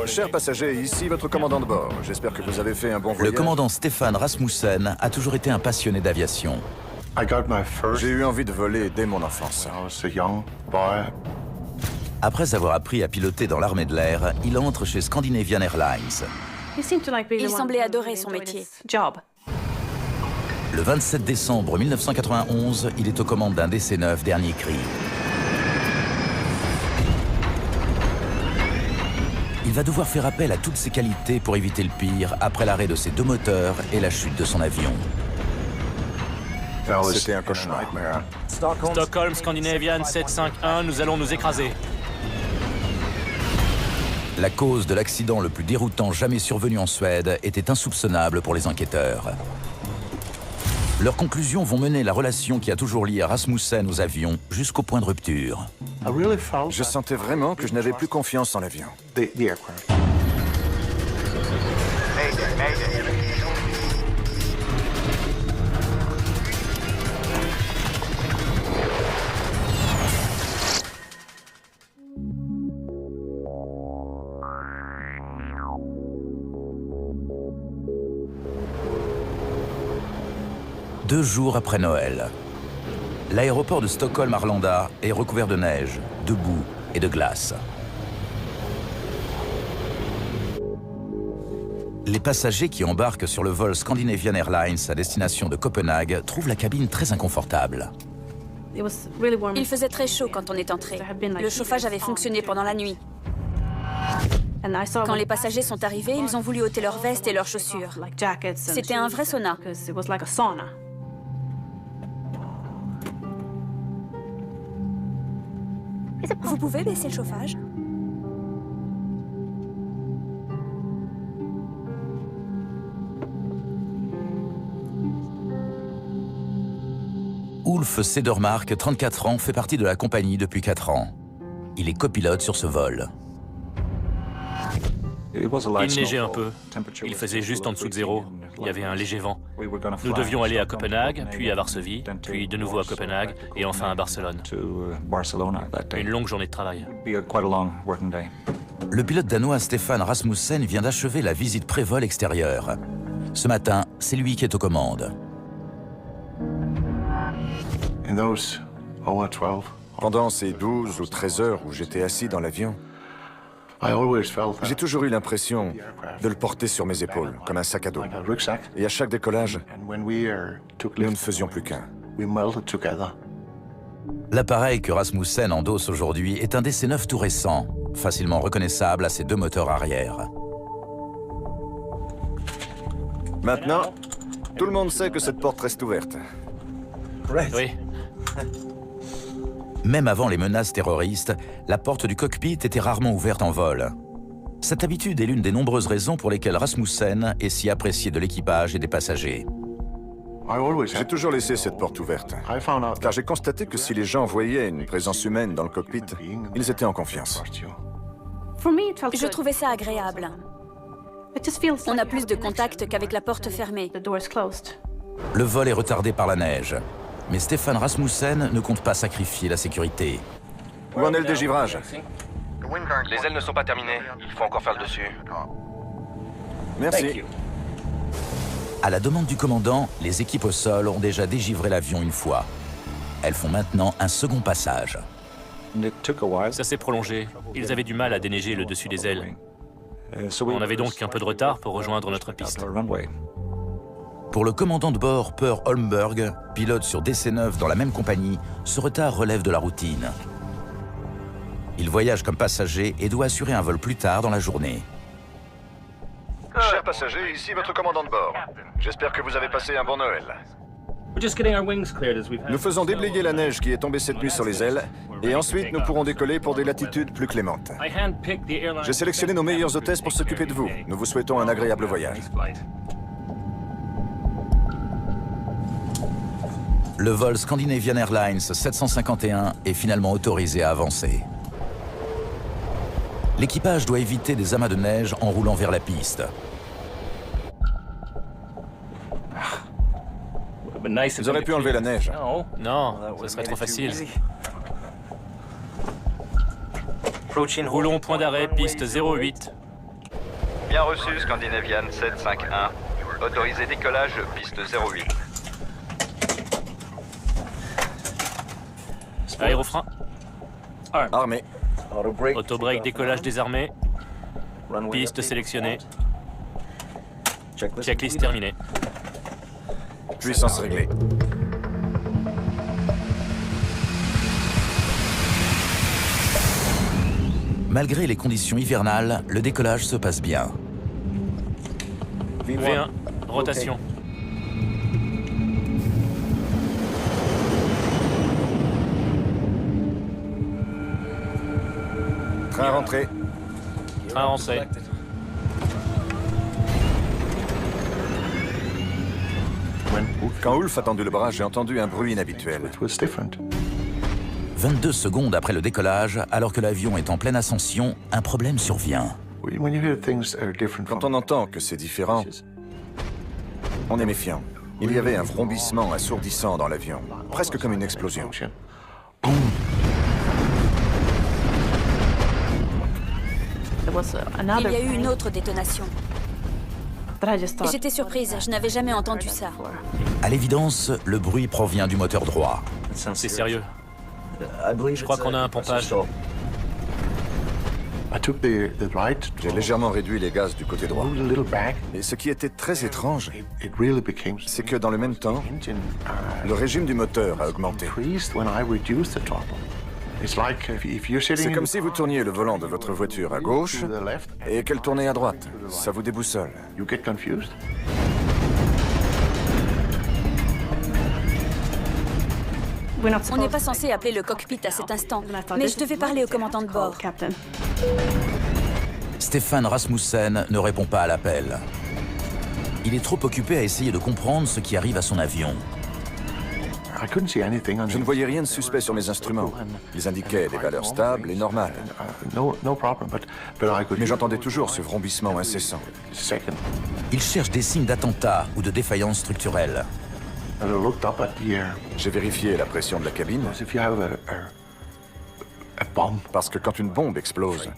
Chers passagers, ici votre commandant de bord. J'espère que vous avez fait un bon voyage. Le commandant Stefan Rasmussen a toujours été un passionné d'aviation. J'ai eu envie de voler dès mon enfance. Après avoir appris à piloter dans l'armée de l'air, il entre chez Scandinavian Airlines. Il semblait adorer son métier. Le 27 décembre 1991, il est aux commandes d'un DC-9 dernier cri. Il va devoir faire appel à toutes ses qualités pour éviter le pire après l'arrêt de ses deux moteurs et la chute de son avion. C'était un cauchemar. Stockholm Scandinavian 751, nous allons nous écraser. La cause de l'accident le plus déroutant jamais survenu en Suède était insoupçonnable pour les enquêteurs. Leurs conclusions vont mener la relation qui a toujours lié Rasmussen aux avions jusqu'au point de rupture. Je sentais vraiment que je n'avais plus confiance en l'avion. Deux jours après Noël, l'aéroport de Stockholm-Arlanda est recouvert de neige, de boue et de glace. Les passagers qui embarquent sur le vol Scandinavian Airlines à destination de Copenhague trouvent la cabine très inconfortable. Il faisait très chaud quand on est entré. Le chauffage avait fonctionné pendant la nuit. Quand les passagers sont arrivés, ils ont voulu ôter leurs vestes et leurs chaussures. C'était un vrai sauna. Vous pouvez baisser le chauffage? Ulf Cedermark, 34 ans, fait partie de la compagnie depuis 4 ans. Il est copilote sur ce vol. Il neigeait un peu. Il faisait juste en dessous de zéro. Il y avait un léger vent. Nous devions aller à Copenhague, puis à Varsovie, puis de nouveau à Copenhague, et enfin à Barcelone. Une longue journée de travail. Le pilote danois Stefan Rasmussen vient d'achever la visite pré-vol extérieure. Ce matin, c'est lui qui est aux commandes. Pendant ces 12 ou 13 heures où j'étais assis dans l'avion, j'ai toujours eu l'impression de le porter sur mes épaules, comme un sac à dos. Et à chaque décollage, nous ne faisions plus qu'un. L'appareil que Rasmussen endosse aujourd'hui est un DC-9 tout récent, facilement reconnaissable à ses deux moteurs arrière. Maintenant, tout le monde sait que cette porte reste ouverte. Oui. Même avant les menaces terroristes, la porte du cockpit était rarement ouverte en vol. Cette habitude est l'une des nombreuses raisons pour lesquelles Rasmussen est si apprécié de l'équipage et des passagers. J'ai toujours laissé cette porte ouverte, car j'ai constaté que si les gens voyaient une présence humaine dans le cockpit, ils étaient en confiance. Je trouvais ça agréable. On a plus de contact qu'avec la porte fermée. Le vol est retardé par la neige. Mais Stefan Rasmussen ne compte pas sacrifier la sécurité. Où en est le dégivrage? Les ailes ne sont pas terminées. Il faut encore faire le dessus. Merci. À la demande du commandant, les équipes au sol ont déjà dégivré l'avion une fois. Elles font maintenant un second passage. Ça s'est prolongé. Ils avaient du mal à déneiger le dessus des ailes. On avait donc un peu de retard pour rejoindre notre piste. Pour le commandant de bord, Per Holmberg, pilote sur DC-9 dans la même compagnie, ce retard relève de la routine. Il voyage comme passager et doit assurer un vol plus tard dans la journée. Chers passagers, ici votre commandant de bord. J'espère que vous avez passé un bon Noël. Nous faisons déblayer la neige qui est tombée cette nuit sur les ailes, et ensuite nous pourrons décoller pour des latitudes plus clémentes. J'ai sélectionné nos meilleures hôtesses pour s'occuper de vous. Nous vous souhaitons un agréable voyage. Le vol Scandinavian Airlines 751 est finalement autorisé à avancer. L'équipage doit éviter des amas de neige en roulant vers la piste. Vous auriez pu enlever la neige. Non, ce serait trop facile. Roulons point d'arrêt, piste 08. Bien reçu, Scandinavian 751. Autorisé décollage, piste 08. Aérofrein. Armé. Autobreak, décollage désarmé. Piste sélectionnée. Checklist terminée. Puissance réglée. Malgré les conditions hivernales, le décollage se passe bien. V1, rotation. Train rentré. Train rentré. Quand Ulf a tendu le bras, j'ai entendu un bruit inhabituel. 22 secondes après le décollage, alors que l'avion est en pleine ascension, un problème survient. Quand on entend que c'est différent, on est méfiant. Il y avait un vrombissement assourdissant dans l'avion, presque comme une explosion. Il y a eu une autre détonation. Et j'étais surprise, je n'avais jamais entendu ça. À l'évidence, le bruit provient du moteur droit. C'est sérieux. Je crois qu'on a un pompage. J'ai légèrement réduit les gaz du côté droit. Et ce qui était très étrange, c'est que dans le même temps, le régime du moteur a augmenté. C'est comme si vous tourniez le volant de votre voiture à gauche et qu'elle tournait à droite. Ça vous déboussole. On n'est pas censé appeler le cockpit à cet instant, mais je devais parler au commandant de bord. Stefan Rasmussen ne répond pas à l'appel. Il est trop occupé à essayer de comprendre ce qui arrive à son avion. Je ne voyais rien de suspect sur mes instruments. Ils indiquaient des valeurs stables et normales. Mais j'entendais toujours ce vrombissement incessant. Il cherche des signes d'attentat ou de défaillance structurelle. J'ai vérifié la pression de la cabine. Parce que quand une bombe explose,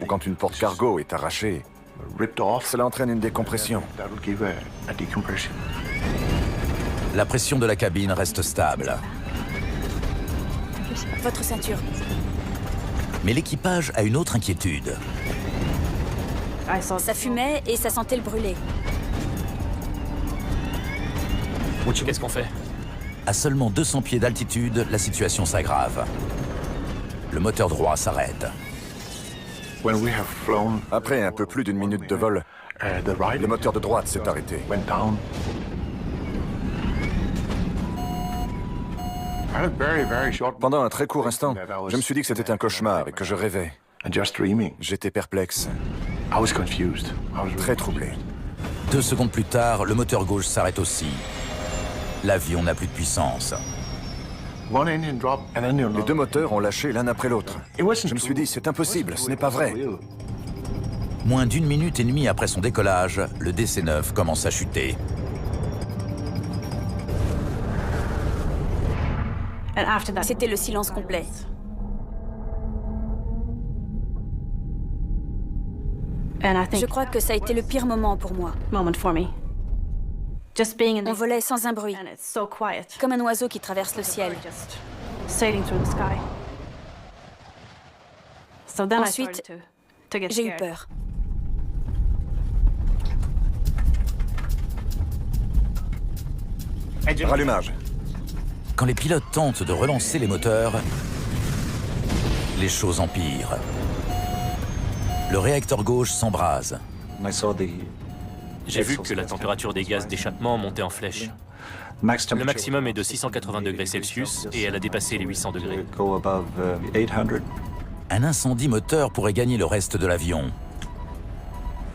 ou quand une porte cargo est arrachée, cela entraîne une décompression. La pression de la cabine reste stable. Votre ceinture. Mais l'équipage a une autre inquiétude. Ça fumait et ça sentait le brûler. Qu'est-ce qu'on fait? À seulement 200 pieds d'altitude, la situation s'aggrave. Le moteur droit s'arrête. Après un peu plus d'une minute de vol, le moteur de droite s'est arrêté. Pendant un très court instant, je me suis dit que c'était un cauchemar et que je rêvais. J'étais perplexe. Très troublé. 2 secondes plus tard, le moteur gauche s'arrête aussi. L'avion n'a plus de puissance. Les deux moteurs ont lâché l'un après l'autre. Je me suis dit, c'est impossible, ce n'est pas vrai. Moins d'1 minute et demie après son décollage, le DC-9 commence à chuter. C'était le silence complet. Je crois que ça a été le pire moment pour moi. On volait sans un bruit, comme un oiseau qui traverse le ciel. Ensuite, j'ai eu peur. Rallumage. Quand les pilotes tentent de relancer les moteurs, les choses empirent. Le réacteur gauche s'embrase. J'ai vu que la température des gaz d'échappement montait en flèche. Le maximum est de 680 degrés Celsius et elle a dépassé les 800 degrés. Un incendie moteur pourrait gagner le reste de l'avion.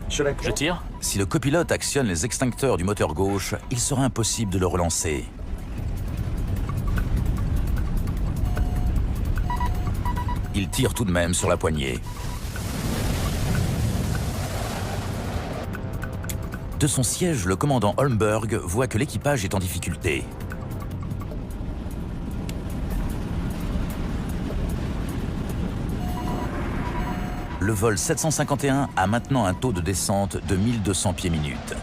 Je tire? Si le copilote actionne les extincteurs du moteur gauche, il sera impossible de le relancer. Il tire tout de même sur la poignée. De son siège, le commandant Holmberg voit que l'équipage est en difficulté. Le vol 751 a maintenant un taux de descente de 1200 pieds minutes.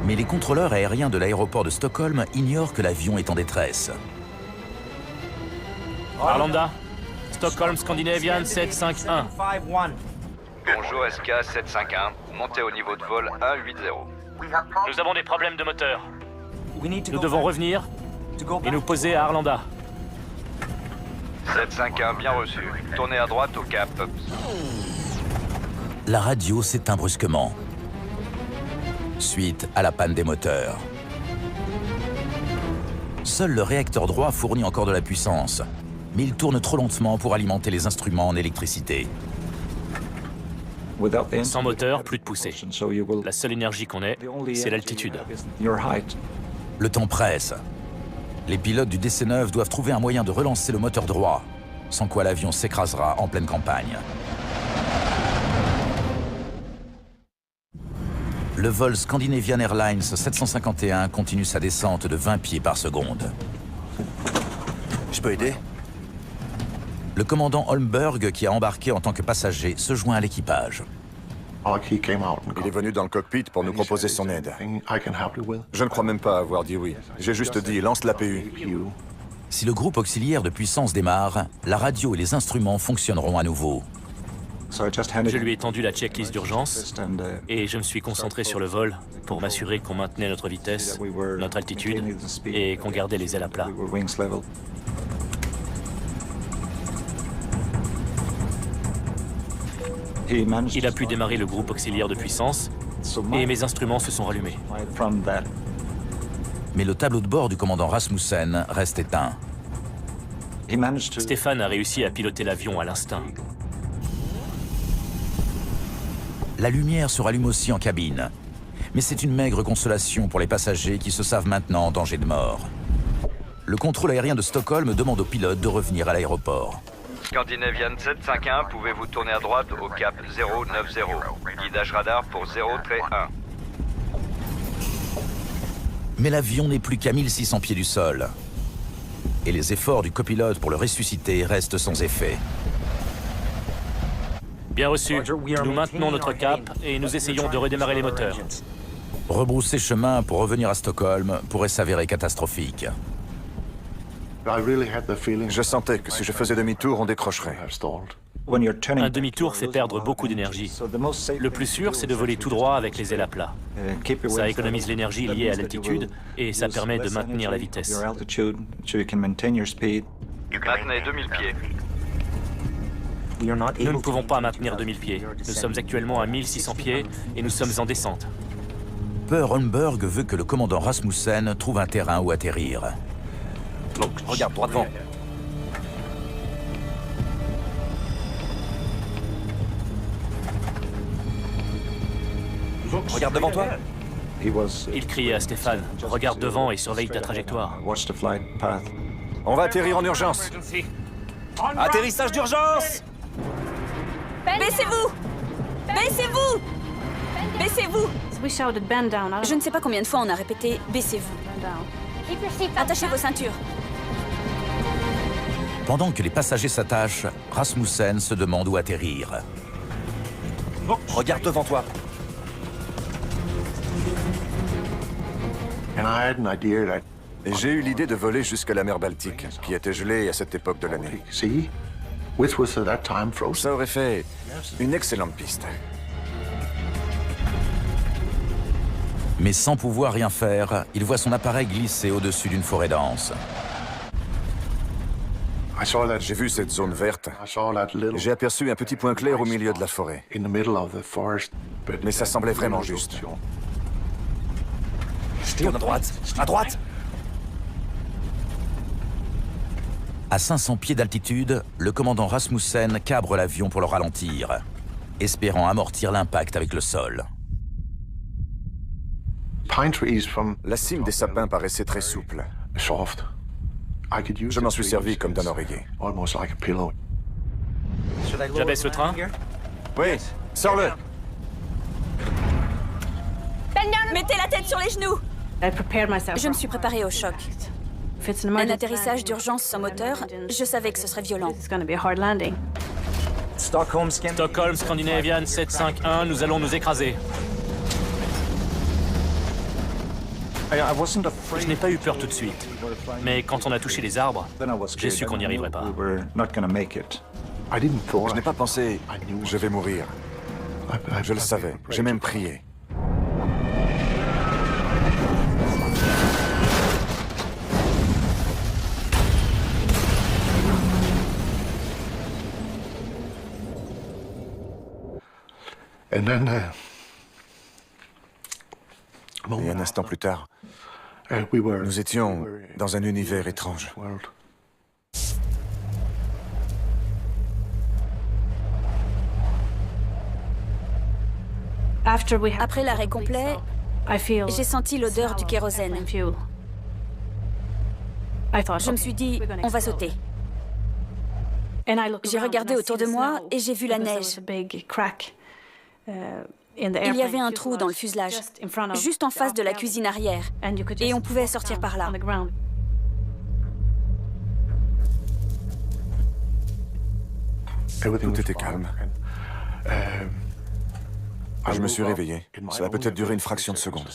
Mais les contrôleurs aériens de l'aéroport de Stockholm ignorent que l'avion est en détresse. Arlanda, Stockholm Scandinavian 751. Bonjour SK 751, montez au niveau de vol 180. Nous avons des problèmes de moteur. Nous devons revenir et nous poser à Arlanda. 751, bien reçu. Tournez à droite au cap. La radio s'éteint brusquement, suite à la panne des moteurs. Seul le réacteur droit fournit encore de la puissance, mais il tourne trop lentement pour alimenter les instruments en électricité. Sans moteur, plus de poussée. La seule énergie qu'on ait, c'est l'altitude. Le temps presse. Les pilotes du DC-9 doivent trouver un moyen de relancer le moteur droit, sans quoi l'avion s'écrasera en pleine campagne. Le vol Scandinavian Airlines 751 continue sa descente de 20 pieds par seconde. Je peux aider? Le commandant Holmberg, qui a embarqué en tant que passager, se joint à l'équipage. Il est venu dans le cockpit pour nous proposer son aide. Je ne crois même pas avoir dit oui. J'ai juste dit « lance l'APU ». Si le groupe auxiliaire de puissance démarre, la radio et les instruments fonctionneront à nouveau. Je lui ai tendu la checklist d'urgence et je me suis concentré sur le vol pour m'assurer qu'on maintenait notre vitesse, notre altitude et qu'on gardait les ailes à plat. Il a pu démarrer le groupe auxiliaire de puissance et mes instruments se sont rallumés. Mais le tableau de bord du commandant Rasmussen reste éteint. Stéphane a réussi à piloter l'avion à l'instinct. La lumière se rallume aussi en cabine. Mais c'est une maigre consolation pour les passagers qui se savent maintenant en danger de mort. Le contrôle aérien de Stockholm demande aux pilotes de revenir à l'aéroport. Scandinavian 751, pouvez-vous tourner à droite au cap 090. Guidage radar pour 0-1. Mais l'avion n'est plus qu'à 1600 pieds du sol. Et les efforts du copilote pour le ressusciter restent sans effet. Bien reçu. Nous maintenons notre cap et nous essayons de redémarrer les moteurs. Rebrousser chemin pour revenir à Stockholm pourrait s'avérer catastrophique. Je sentais que si je faisais demi-tour, on décrocherait. Un demi-tour fait perdre beaucoup d'énergie. Le plus sûr, c'est de voler tout droit avec les ailes à plat. Ça économise l'énergie liée à l'altitude et ça permet de maintenir la vitesse. Maintenez 2000 pieds. Nous ne pouvons pas maintenir 2000 pieds. Nous sommes actuellement à 1600 pieds et nous sommes en descente. Per Holmberg veut que le commandant Rasmussen trouve un terrain où atterrir. Regarde, droit devant. Regarde devant toi. Il criait à Stéphane, regarde devant et surveille ta trajectoire. On va atterrir en urgence. Atterrissage d'urgence! Baissez-vous! Baissez-vous! Baissez-vous! Je ne sais pas combien de fois on a répété « baissez-vous ». Attachez vos ceintures. Pendant que les passagers s'attachent, Rasmussen se demande où atterrir. Regarde devant toi. Et j'ai eu l'idée de voler jusqu'à la mer Baltique, qui était gelée à cette époque de l'année. Ça aurait fait une excellente piste. Mais sans pouvoir rien faire, il voit son appareil glisser au-dessus d'une forêt dense. J'ai vu cette zone verte. J'ai aperçu un petit point clair au milieu de la forêt. Mais ça semblait vraiment juste. Tourne à droite. À droite! À 500 pieds d'altitude, le commandant Rasmussen cabre l'avion pour le ralentir, espérant amortir l'impact avec le sol. La cime des sapins paraissait très souple. Je m'en suis servi comme d'un oreiller. J'abaisse le train. Oui, sors-le! Mettez la tête sur les genoux. Je me suis préparée au choc. Un atterrissage d'urgence sans moteur, je savais que ce serait violent. Stockholm Scandinavian 751, nous allons nous écraser. Je n'ai pas eu peur tout de suite, mais quand on a touché les arbres, j'ai su qu'on n'y arriverait pas. Je n'ai pas pensé « je vais mourir ». Je le savais, j'ai même prié. Et un instant plus tard, nous étions dans un univers étrange. Après l'arrêt complet, j'ai senti l'odeur du kérosène. Je me suis dit, on va sauter. J'ai regardé autour de moi et j'ai vu la neige. Il y avait un trou dans le fuselage, juste en face de la cuisine arrière, et on pouvait sortir par là. Tout était calme. Je me suis réveillé. Ça a peut-être duré une fraction de seconde.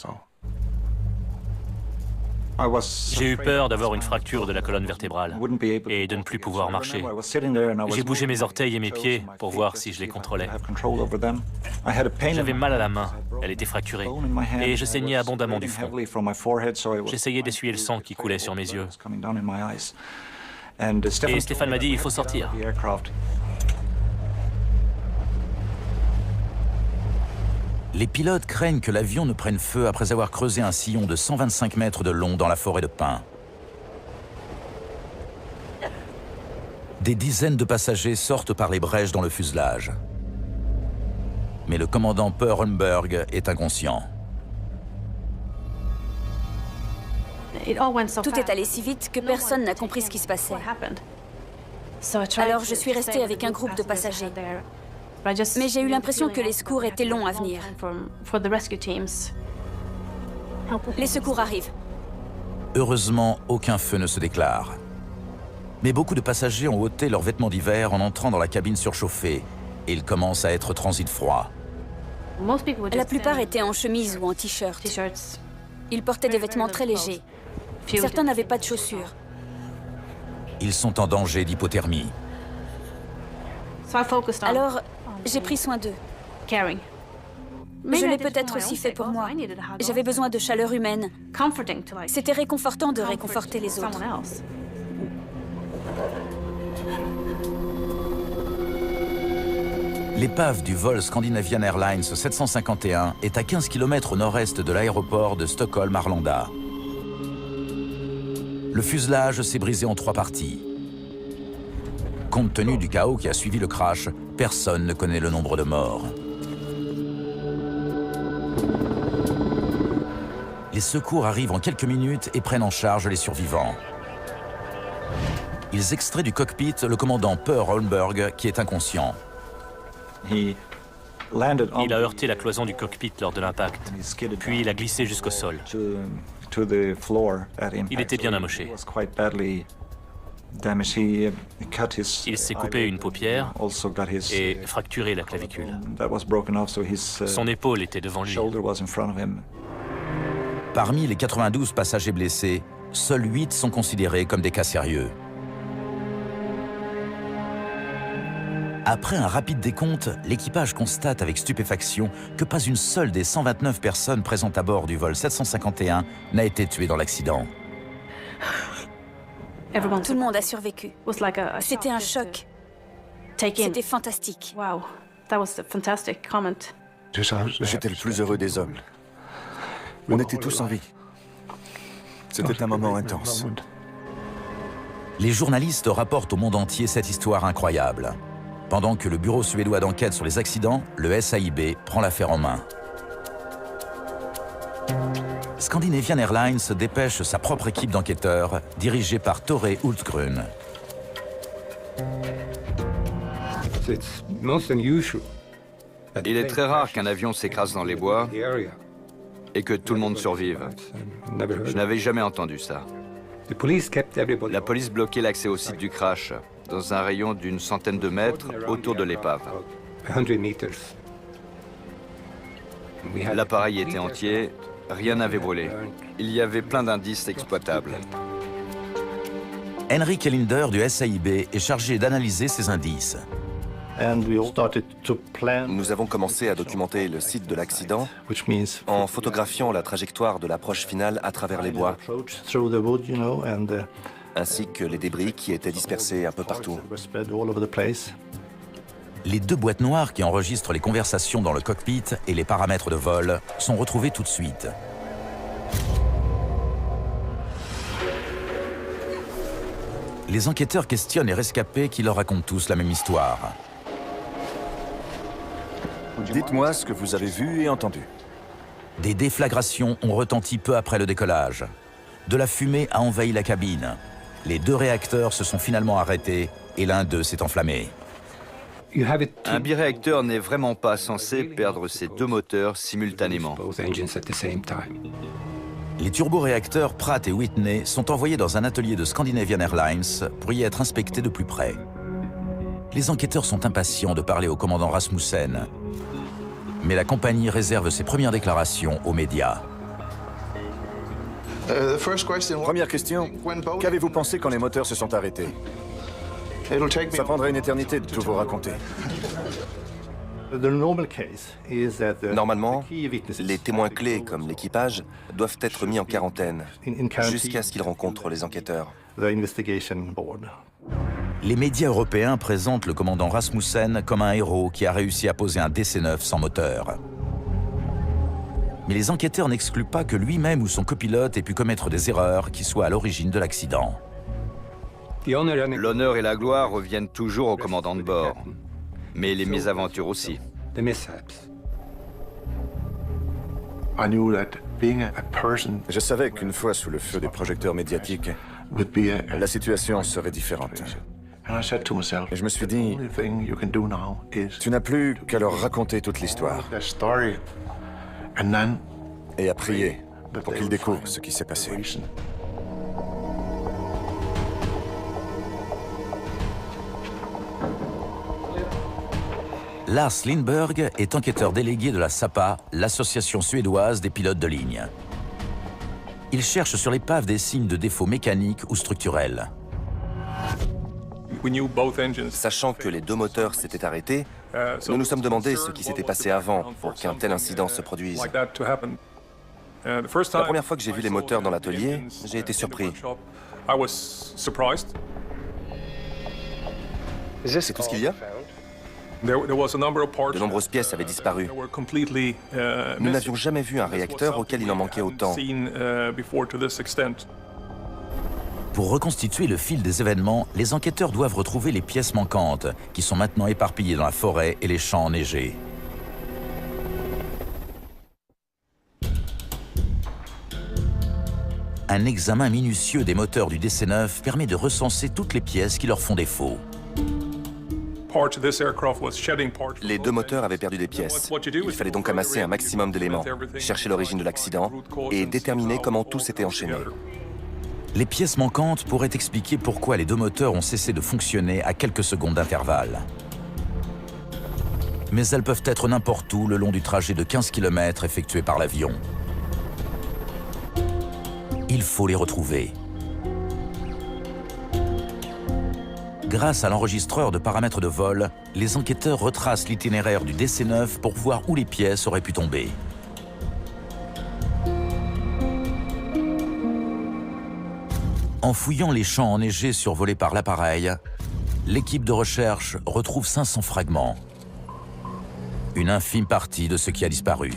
J'ai eu peur d'avoir une fracture de la colonne vertébrale et de ne plus pouvoir marcher. J'ai bougé mes orteils et mes pieds pour voir si je les contrôlais. J'avais mal à la main, elle était fracturée, et je saignais abondamment du front. J'essayais d'essuyer le sang qui coulait sur mes yeux. Et Stéphane m'a dit, il faut sortir. Les pilotes craignent que l'avion ne prenne feu après avoir creusé un sillon de 125 mètres de long dans la forêt de pins. Des dizaines de passagers sortent par les brèches dans le fuselage. Mais le commandant Per Holmberg est inconscient. Tout est allé si vite que personne n'a compris ce qui se passait. Alors je suis restée avec un groupe de passagers. Mais j'ai eu l'impression que les secours étaient longs à venir. Les secours arrivent. Heureusement, aucun feu ne se déclare. Mais beaucoup de passagers ont ôté leurs vêtements d'hiver en entrant dans la cabine surchauffée. Et ils commencent à être transis de froid. La plupart étaient en chemise ou en t-shirt. Ils portaient des vêtements très légers. Certains n'avaient pas de chaussures. Ils sont en danger d'hypothermie. Alors, j'ai pris soin d'eux. Je l'ai peut-être aussi fait pour moi. J'avais besoin de chaleur humaine. C'était réconfortant de réconforter les autres. L'épave du vol Scandinavian Airlines 751 est à 15 km au nord-est de l'aéroport de Stockholm-Arlanda. Le fuselage s'est brisé en 3 parties. Compte tenu du chaos qui a suivi le crash, personne ne connaît le nombre de morts. Les secours arrivent en quelques minutes et prennent en charge les survivants. Ils extraient du cockpit le commandant Per Holmberg, qui est inconscient. Il a heurté la cloison du cockpit lors de l'impact, puis il a glissé jusqu'au sol. Il était bien amoché. Il s'est coupé une paupière et fracturé la clavicule. Son épaule était devant lui. Parmi les 92 passagers blessés, seuls 8 sont considérés comme des cas sérieux. Après un rapide décompte, l'équipage constate avec stupéfaction que pas une seule des 129 personnes présentes à bord du vol 751 n'a été tuée dans l'accident. Tout le monde a survécu. C'était un choc. C'était fantastique. J'étais le plus heureux des hommes. On était tous en vie. C'était un moment intense. Les journalistes rapportent au monde entier cette histoire incroyable. Pendant que le bureau suédois d'enquête sur les accidents, le SAIB, prend l'affaire en main. Scandinavian Airlines dépêche sa propre équipe d'enquêteurs, dirigée par Tore Hultgrün. Il est très rare qu'un avion s'écrase dans les bois et que tout le monde survive. Je n'avais jamais entendu ça. La police bloquait l'accès au site du crash. dans un rayon d'une centaine de mètres autour de l'épave. L'appareil était entier, rien n'avait brûlé. Il y avait plein d'indices exploitables. Henry Kellinder du SAIB est chargé d'analyser ces indices. Nous avons commencé à documenter le site de l'accident en photographiant la trajectoire de l'approche finale à travers les bois, ainsi que les débris qui étaient dispersés un peu partout. Les 2 boîtes noires qui enregistrent les conversations dans le cockpit et les paramètres de vol sont retrouvées tout de suite. Les enquêteurs questionnent les rescapés qui leur racontent tous la même histoire. Dites-moi ce que vous avez vu et entendu. Des déflagrations ont retenti peu après le décollage. De la fumée a envahi la cabine. Les 2 réacteurs se sont finalement arrêtés et l'un d'eux s'est enflammé. Un biréacteur n'est vraiment pas censé perdre ses 2 moteurs simultanément. Les turboréacteurs Pratt et Whitney sont envoyés dans un atelier de Scandinavian Airlines pour y être inspectés de plus près. Les enquêteurs sont impatients de parler au commandant Rasmussen. Mais la compagnie réserve ses premières déclarations aux médias. Première question, qu'avez-vous pensé quand les moteurs se sont arrêtés? Ça prendrait une éternité de tout vous raconter. Normalement, les témoins clés, comme l'équipage, doivent être mis en quarantaine jusqu'à ce qu'ils rencontrent les enquêteurs. Les médias européens présentent le commandant Rasmussen comme un héros qui a réussi à poser un DC-9 sans moteur. Mais les enquêteurs n'excluent pas que lui-même ou son copilote ait pu commettre des erreurs qui soient à l'origine de l'accident. L'honneur et la gloire reviennent toujours au commandant de bord, mais les mésaventures aussi. Je savais qu'une fois sous le feu des projecteurs médiatiques, la situation serait différente. Et je me suis dit, tu n'as plus qu'à leur raconter toute l'histoire et à prier pour qu'ils découvrent ce qui s'est passé. Lars Lindberg est enquêteur délégué de la SAPA, l'association suédoise des pilotes de ligne. Il cherche sur l'épave des signes de défauts mécaniques ou structurels. Sachant que les 2 moteurs s'étaient arrêtés, nous nous sommes demandé ce qui s'était passé avant pour qu'un tel incident se produise. La première fois que j'ai vu les moteurs dans l'atelier, j'ai été surpris. C'est tout ce qu'il y a? De nombreuses pièces avaient disparu. Nous n'avions jamais vu un réacteur auquel il en manquait autant. Pour reconstituer le fil des événements, les enquêteurs doivent retrouver les pièces manquantes, qui sont maintenant éparpillées dans la forêt et les champs enneigés. Un examen minutieux des moteurs du DC-9 permet de recenser toutes les pièces qui leur font défaut. Les 2 moteurs avaient perdu des pièces. Il fallait donc amasser un maximum d'éléments, chercher l'origine de l'accident et déterminer comment tout s'était enchaîné. Les pièces manquantes pourraient expliquer pourquoi les 2 moteurs ont cessé de fonctionner à quelques secondes d'intervalle. Mais elles peuvent être n'importe où le long du trajet de 15 km effectué par l'avion. Il faut les retrouver. Grâce à l'enregistreur de paramètres de vol, les enquêteurs retracent l'itinéraire du DC-9 pour voir où les pièces auraient pu tomber. En fouillant les champs enneigés survolés par l'appareil, l'équipe de recherche retrouve 500 fragments. Une infime partie de ce qui a disparu.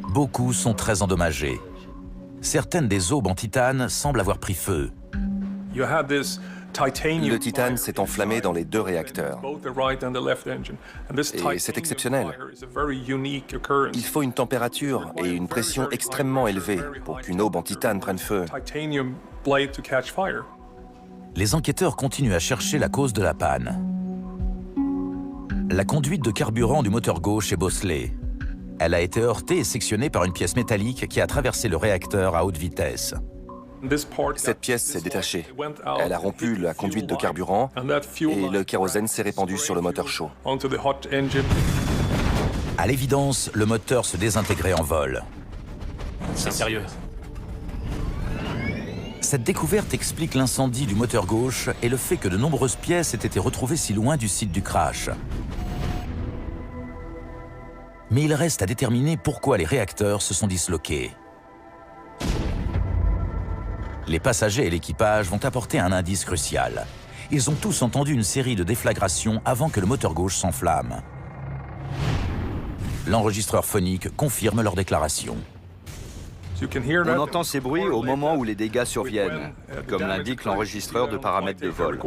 Beaucoup sont très endommagés. Certaines des aubes en titane semblent avoir pris feu. Le titane s'est enflammé dans les 2 réacteurs. Et c'est exceptionnel. Il faut une température et une pression extrêmement élevées pour qu'une aube en titane prenne feu. Les enquêteurs continuent à chercher la cause de la panne. La conduite de carburant du moteur gauche est bosselée. Elle a été heurtée et sectionnée par une pièce métallique qui a traversé le réacteur à haute vitesse. Cette pièce s'est détachée. Elle a rompu la conduite de carburant et le kérosène s'est répandu sur le moteur chaud. À l'évidence, le moteur se désintégrait en vol. C'est sérieux. Cette découverte explique l'incendie du moteur gauche et le fait que de nombreuses pièces aient été retrouvées si loin du site du crash. Mais il reste à déterminer pourquoi les réacteurs se sont disloqués. Les passagers et l'équipage vont apporter un indice crucial. Ils ont tous entendu une série de déflagrations avant que le moteur gauche s'enflamme. L'enregistreur phonique confirme leur déclaration. On entend ces bruits au moment où les dégâts surviennent, comme l'indique l'enregistreur de paramètres de vol.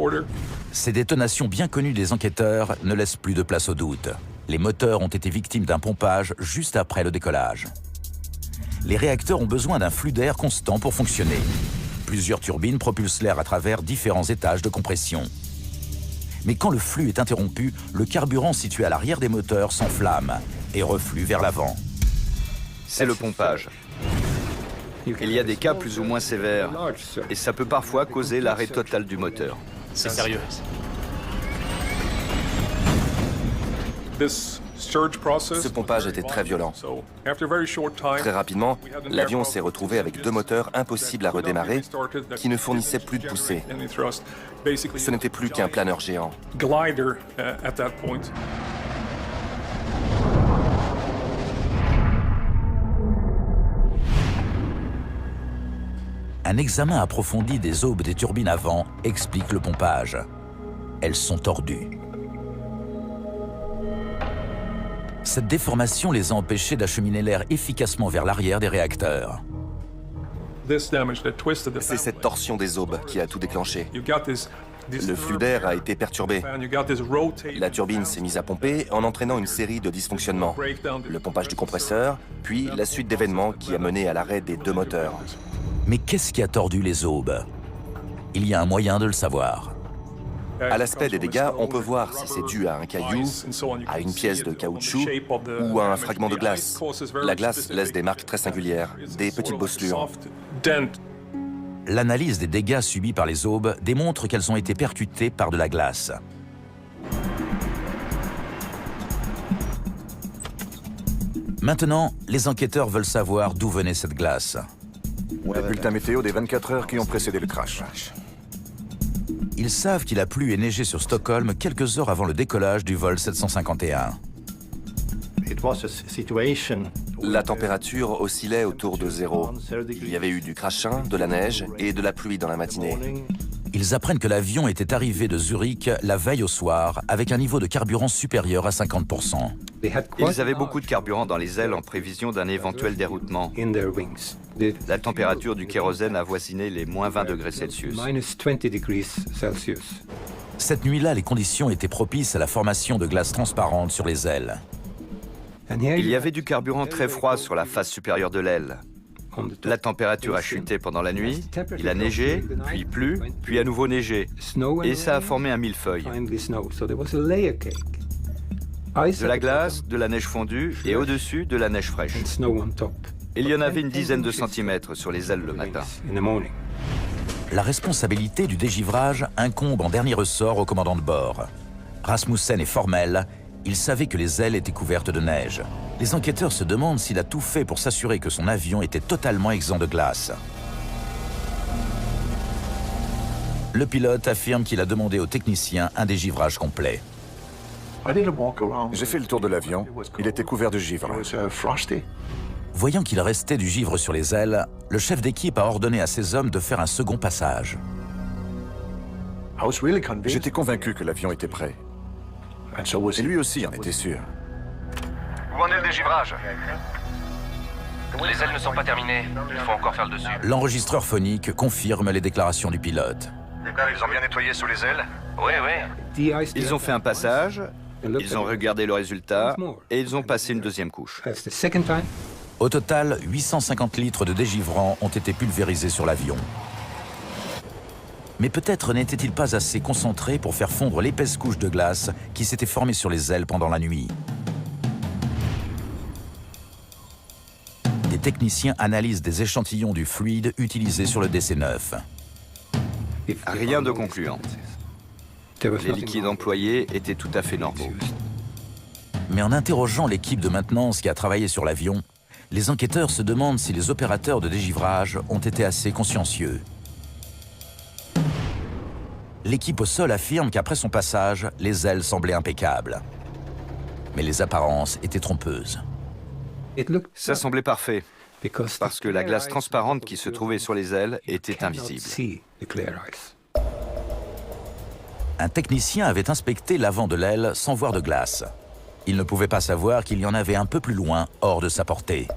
Ces détonations bien connues des enquêteurs ne laissent plus de place au doute. Les moteurs ont été victimes d'un pompage juste après le décollage. Les réacteurs ont besoin d'un flux d'air constant pour fonctionner. Plusieurs turbines propulsent l'air à travers différents étages de compression. Mais quand le flux est interrompu, le carburant situé à l'arrière des moteurs s'enflamme et reflue vers l'avant. C'est le pompage. Il y a des cas plus ou moins sévères, et ça peut parfois causer l'arrêt total du moteur. C'est sérieux. Ce pompage était très violent. Très rapidement, l'avion s'est retrouvé avec 2 moteurs impossibles à redémarrer qui ne fournissaient plus de poussée. Ce n'était plus qu'un planeur géant. Un examen approfondi des aubes des turbines avant explique le pompage. Elles sont tordues. Cette déformation les a empêchées d'acheminer l'air efficacement vers l'arrière des réacteurs. C'est cette torsion des aubes qui a tout déclenché. Le flux d'air a été perturbé. La turbine s'est mise à pomper en entraînant une série de dysfonctionnements. Le pompage du compresseur, puis la suite d'événements qui a mené à l'arrêt des 2 moteurs. Mais qu'est-ce qui a tordu les aubes? Il y a un moyen de le savoir. À l'aspect des dégâts, on peut voir si c'est dû à un caillou, à une pièce de caoutchouc ou à un fragment de glace. La glace laisse des marques très singulières, des petites bosselures. L'analyse des dégâts subis par les aubes démontre qu'elles ont été percutées par de la glace. Maintenant, les enquêteurs veulent savoir d'où venait cette glace. Le bulletin météo des 24 heures qui ont précédé le crash. Ils savent qu'il a plu et neigé sur Stockholm quelques heures avant le décollage du vol 751. La température oscillait autour de 0. Il y avait eu du crachin, de la neige et de la pluie dans la matinée. Ils apprennent que l'avion était arrivé de Zurich la veille au soir avec un niveau de carburant supérieur à 50%. Ils avaient beaucoup de carburant dans les ailes en prévision d'un éventuel déroutement. La température du kérosène avoisinait les moins 20 degrés Celsius. Cette nuit-là, les conditions étaient propices à la formation de glace transparente sur les ailes. Il y avait du carburant très froid sur la face supérieure de l'aile. La température a chuté pendant la nuit, il a neigé, puis plu, puis à nouveau neigé. Et ça a formé un millefeuille. De la glace, de la neige fondue et au-dessus de la neige fraîche. Il y en avait une dizaine de centimètres sur les ailes le matin. La responsabilité du dégivrage incombe en dernier ressort au commandant de bord. Rasmussen est formel, il savait que les ailes étaient couvertes de neige. Les enquêteurs se demandent s'il a tout fait pour s'assurer que son avion était totalement exempt de glace. Le pilote affirme qu'il a demandé aux techniciens un dégivrage complet. J'ai fait le tour de l'avion. Il était couvert de givre. Voyant qu'il restait du givre sur les ailes, le chef d'équipe a ordonné à ses hommes de faire un second passage. J'étais convaincu que l'avion était prêt. Et lui aussi en était sûr. Où en est le dégivrage? Les ailes ne sont pas terminées. Il faut encore faire le dessus. L'enregistreur phonique confirme les déclarations du pilote. Ils ont bien nettoyé sous les ailes? Oui, oui. Ils ont fait un passage, ils ont regardé le résultat et ils ont passé une deuxième couche. Au total, 850 litres de dégivrant ont été pulvérisés sur l'avion. Mais peut-être n'était-il pas assez concentré pour faire fondre l'épaisse couche de glace qui s'était formée sur les ailes pendant la nuit. Des techniciens analysent des échantillons du fluide utilisé sur le DC-9. Rien de concluant. Les liquides employés étaient tout à fait normaux. Mais en interrogeant l'équipe de maintenance qui a travaillé sur l'avion, les enquêteurs se demandent si les opérateurs de dégivrage ont été assez consciencieux. L'équipe au sol affirme qu'après son passage, les ailes semblaient impeccables. Mais les apparences étaient trompeuses. Ça semblait parfait, parce que la glace transparente qui se trouvait sur les ailes était invisible. Un technicien avait inspecté l'avant de l'aile sans voir de glace. Il ne pouvait pas savoir qu'il y en avait un peu plus loin, hors de sa portée.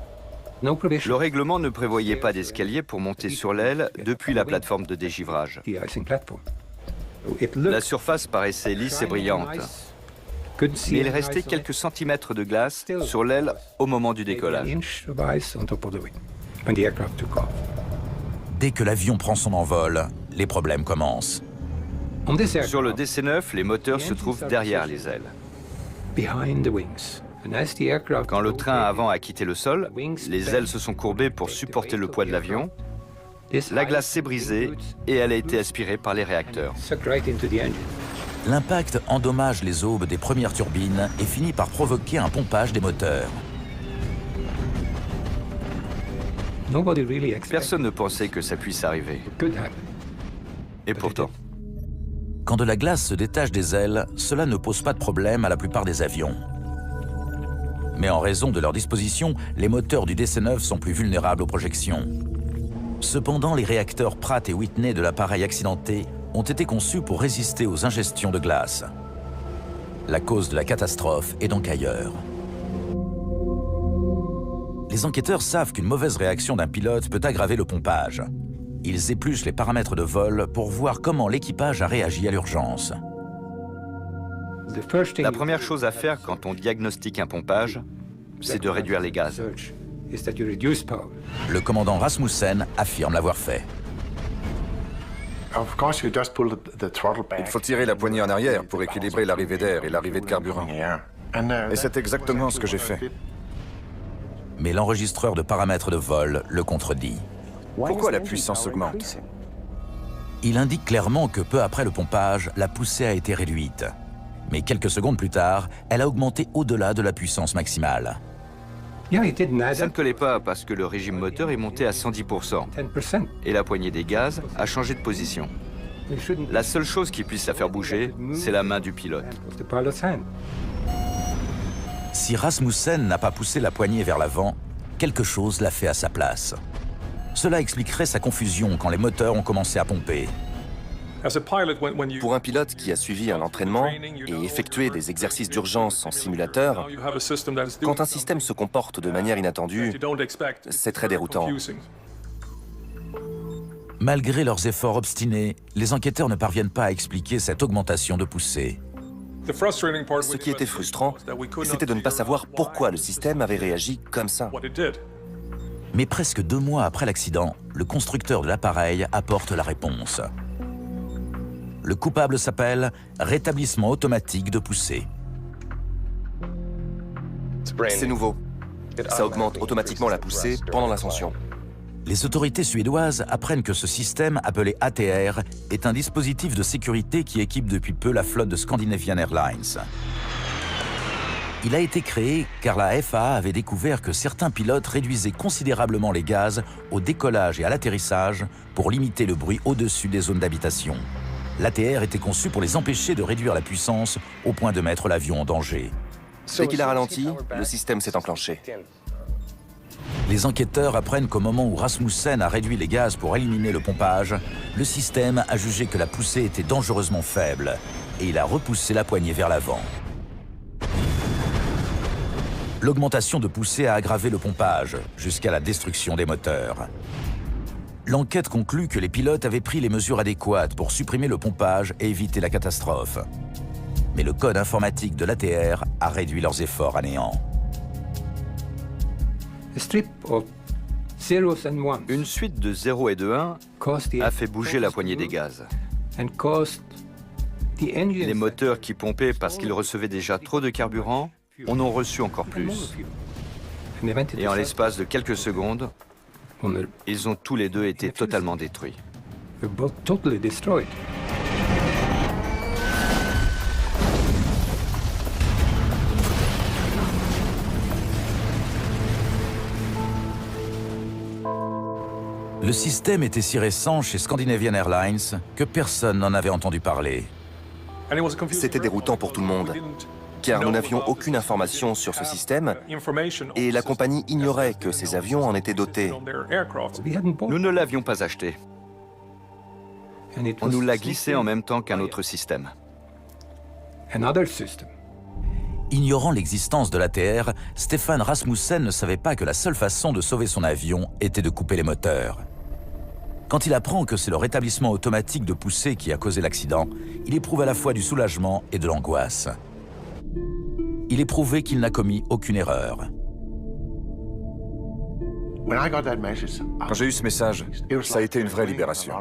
Le règlement ne prévoyait pas d'escalier pour monter sur l'aile depuis la plateforme de dégivrage. La surface paraissait lisse et brillante, mais il restait quelques centimètres de glace sur l'aile au moment du décollage. Dès que l'avion prend son envol, les problèmes commencent. Sur le DC-9, les moteurs se trouvent derrière les ailes. Quand le train avant a quitté le sol, les ailes se sont courbées pour supporter le poids de l'avion. La glace s'est brisée et elle a été aspirée par les réacteurs. L'impact endommage les aubes des premières turbines et finit par provoquer un pompage des moteurs. Personne ne pensait que ça puisse arriver. Et pourtant. Quand de la glace se détache des ailes, cela ne pose pas de problème à la plupart des avions. Mais en raison de leur disposition, les moteurs du DC-9 sont plus vulnérables aux projections. Cependant, les réacteurs Pratt et Whitney de l'appareil accidenté ont été conçus pour résister aux ingestions de glace. La cause de la catastrophe est donc ailleurs. Les enquêteurs savent qu'une mauvaise réaction d'un pilote peut aggraver le pompage. Ils épluchent les paramètres de vol pour voir comment l'équipage a réagi à l'urgence. La première chose à faire quand on diagnostique un pompage, c'est de réduire les gaz. Le commandant Rasmussen affirme l'avoir fait. Il faut tirer la poignée en arrière pour équilibrer l'arrivée d'air et l'arrivée de carburant. Et c'est exactement ce que j'ai fait. Mais l'enregistreur de paramètres de vol le contredit. Pourquoi la puissance augmente? Il indique clairement que peu après le pompage, la poussée a été réduite. Mais quelques secondes plus tard, elle a augmenté au-delà de la puissance maximale. Ça ne collait pas parce que le régime moteur est monté à 110%. Et la poignée des gaz a changé de position. La seule chose qui puisse la faire bouger, c'est la main du pilote. Si Rasmussen n'a pas poussé la poignée vers l'avant, quelque chose l'a fait à sa place. Cela expliquerait sa confusion quand les moteurs ont commencé à pomper. Pour un pilote qui a suivi un entraînement et effectué des exercices d'urgence en simulateur, quand un système se comporte de manière inattendue, c'est très déroutant. Malgré leurs efforts obstinés, les enquêteurs ne parviennent pas à expliquer cette augmentation de poussée. Ce qui était frustrant, c'était de ne pas savoir pourquoi le système avait réagi comme ça. Mais presque 2 mois après l'accident, le constructeur de l'appareil apporte la réponse. Le coupable s'appelle rétablissement automatique de poussée. C'est nouveau. Ça augmente automatiquement la poussée pendant l'ascension. Les autorités suédoises apprennent que ce système, appelé ATR, est un dispositif de sécurité qui équipe depuis peu la flotte de Scandinavian Airlines. Il a été créé car la FAA avait découvert que certains pilotes réduisaient considérablement les gaz au décollage et à l'atterrissage pour limiter le bruit au-dessus des zones d'habitation. L'ATR était conçu pour les empêcher de réduire la puissance au point de mettre l'avion en danger. Dès qu'il a ralenti, le système s'est enclenché. Les enquêteurs apprennent qu'au moment où Rasmussen a réduit les gaz pour éliminer le pompage, le système a jugé que la poussée était dangereusement faible et il a repoussé la poignée vers l'avant. L'augmentation de poussée a aggravé le pompage jusqu'à la destruction des moteurs. L'enquête conclut que les pilotes avaient pris les mesures adéquates pour supprimer le pompage et éviter la catastrophe. Mais le code informatique de l'ATR a réduit leurs efforts à néant. Une suite de 0 et de 1 a fait bouger la poignée des gaz. Les moteurs qui pompaient parce qu'ils recevaient déjà trop de carburant en ont reçu encore plus. Et en l'espace de quelques secondes, ils ont tous les deux été totalement détruits. Le système était si récent chez Scandinavian Airlines que personne n'en avait entendu parler. C'était déroutant pour tout le monde, car nous n'avions aucune information sur ce système et la compagnie ignorait que ces avions en étaient dotés. Nous ne l'avions pas acheté. On nous l'a glissé en même temps qu'un autre système. Ignorant l'existence de l'ATR, Stefan Rasmussen ne savait pas que la seule façon de sauver son avion était de couper les moteurs. Quand il apprend que c'est le rétablissement automatique de poussée qui a causé l'accident, il éprouve à la fois du soulagement et de l'angoisse. Il est prouvé qu'il n'a commis aucune erreur. Quand j'ai eu ce message, ça a été une vraie libération.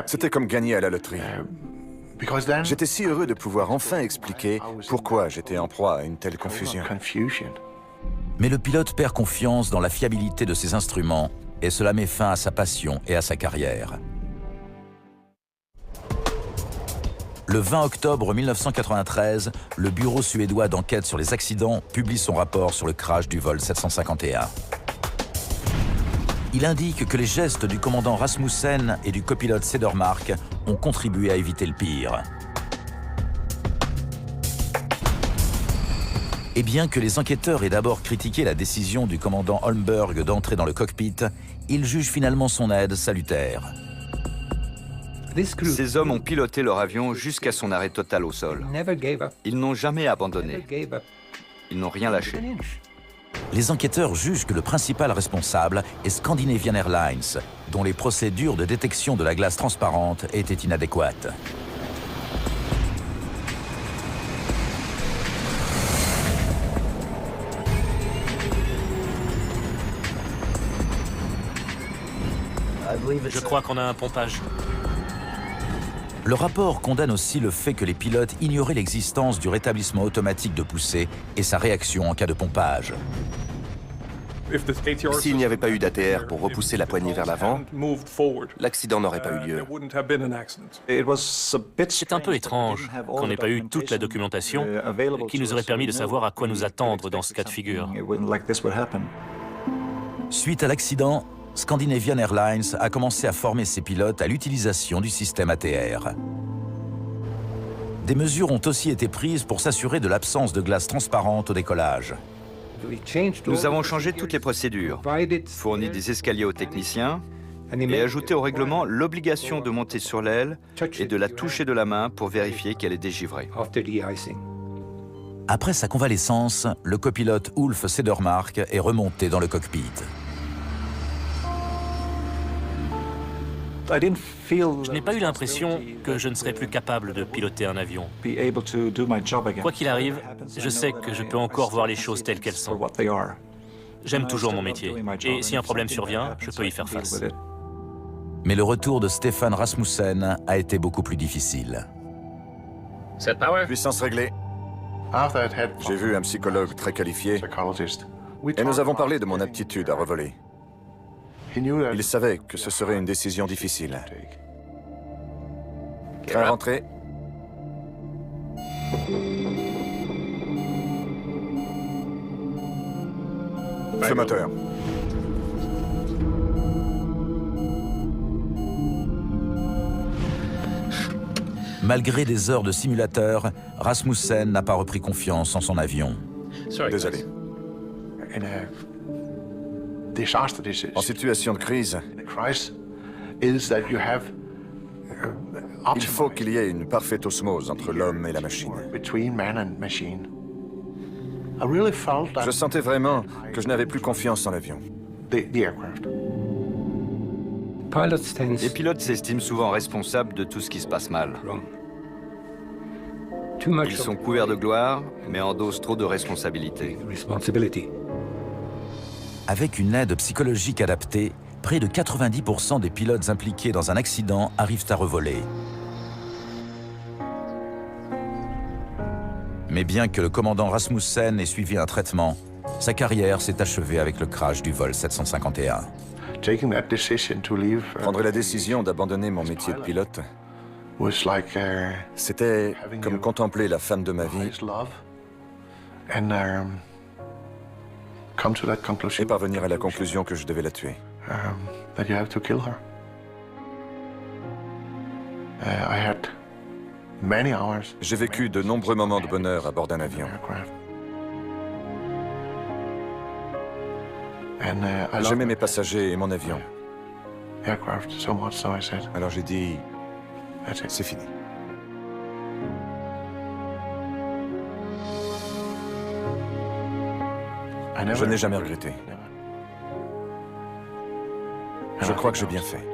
C'était comme gagner à la loterie. J'étais si heureux de pouvoir enfin expliquer pourquoi j'étais en proie à une telle confusion. Mais le pilote perd confiance dans la fiabilité de ses instruments et cela met fin à sa passion et à sa carrière. Le 20 octobre 1993, le bureau suédois d'enquête sur les accidents publie son rapport sur le crash du vol 751. Il indique que les gestes du commandant Rasmussen et du copilote Cedermark ont contribué à éviter le pire. Et bien que les enquêteurs aient d'abord critiqué la décision du commandant Holmberg d'entrer dans le cockpit, ils jugent finalement son aide salutaire. Ces hommes ont piloté leur avion jusqu'à son arrêt total au sol. Ils n'ont jamais abandonné. Ils n'ont rien lâché. Les enquêteurs jugent que le principal responsable est Scandinavian Airlines, dont les procédures de détection de la glace transparente étaient inadéquates. Je crois qu'on a un pompage. Le rapport condamne aussi le fait que les pilotes ignoraient l'existence du rétablissement automatique de poussée et sa réaction en cas de pompage. S'il n'y avait pas eu d'ATR pour repousser la poignée vers l'avant, l'accident n'aurait pas eu lieu. C'est un peu étrange qu'on n'ait pas eu toute la documentation qui nous aurait permis de savoir à quoi nous attendre dans ce cas de figure. Suite à l'accident, Scandinavian Airlines a commencé à former ses pilotes à l'utilisation du système ATR. Des mesures ont aussi été prises pour s'assurer de l'absence de glace transparente au décollage. Nous avons changé toutes les procédures, fourni des escaliers aux techniciens et ajouté au règlement l'obligation de monter sur l'aile et de la toucher de la main pour vérifier qu'elle est dégivrée. Après sa convalescence, le copilote Ulf Cedermark est remonté dans le cockpit. Je n'ai pas eu l'impression que je ne serais plus capable de piloter un avion. Quoi qu'il arrive, je sais que je peux encore voir les choses telles qu'elles sont. J'aime toujours mon métier, et si un problème survient, je peux y faire face. Mais le retour de Stefan Rasmussen a été beaucoup plus difficile. Puissance réglée. J'ai vu un psychologue très qualifié, et nous avons parlé de mon aptitude à revoler. Il savait que ce serait une décision difficile. Train rentré. Feu moteur. Malgré des heures de simulateur, Rasmussen n'a pas repris confiance en son avion. Désolé. En situation de crise, il faut qu'il y ait une parfaite osmose entre l'homme et la machine. Je sentais vraiment que je n'avais plus confiance en l'avion. Les pilotes s'estiment souvent responsables de tout ce qui se passe mal. Ils sont couverts de gloire, mais endossent trop de responsabilités. Avec une aide psychologique adaptée, près de 90% des pilotes impliqués dans un accident arrivent à revoler. Mais bien que le commandant Rasmussen ait suivi un traitement, sa carrière s'est achevée avec le crash du vol 751. Prendre la décision d'abandonner mon métier de pilote, c'était comme contempler la femme de ma vie et parvenir à la conclusion que je devais la tuer. J'ai vécu de nombreux moments de bonheur à bord d'un avion. J'aimais mes passagers et mon avion. Alors j'ai dit, c'est fini. Je n'ai jamais regretté. Je crois que j'ai bien fait.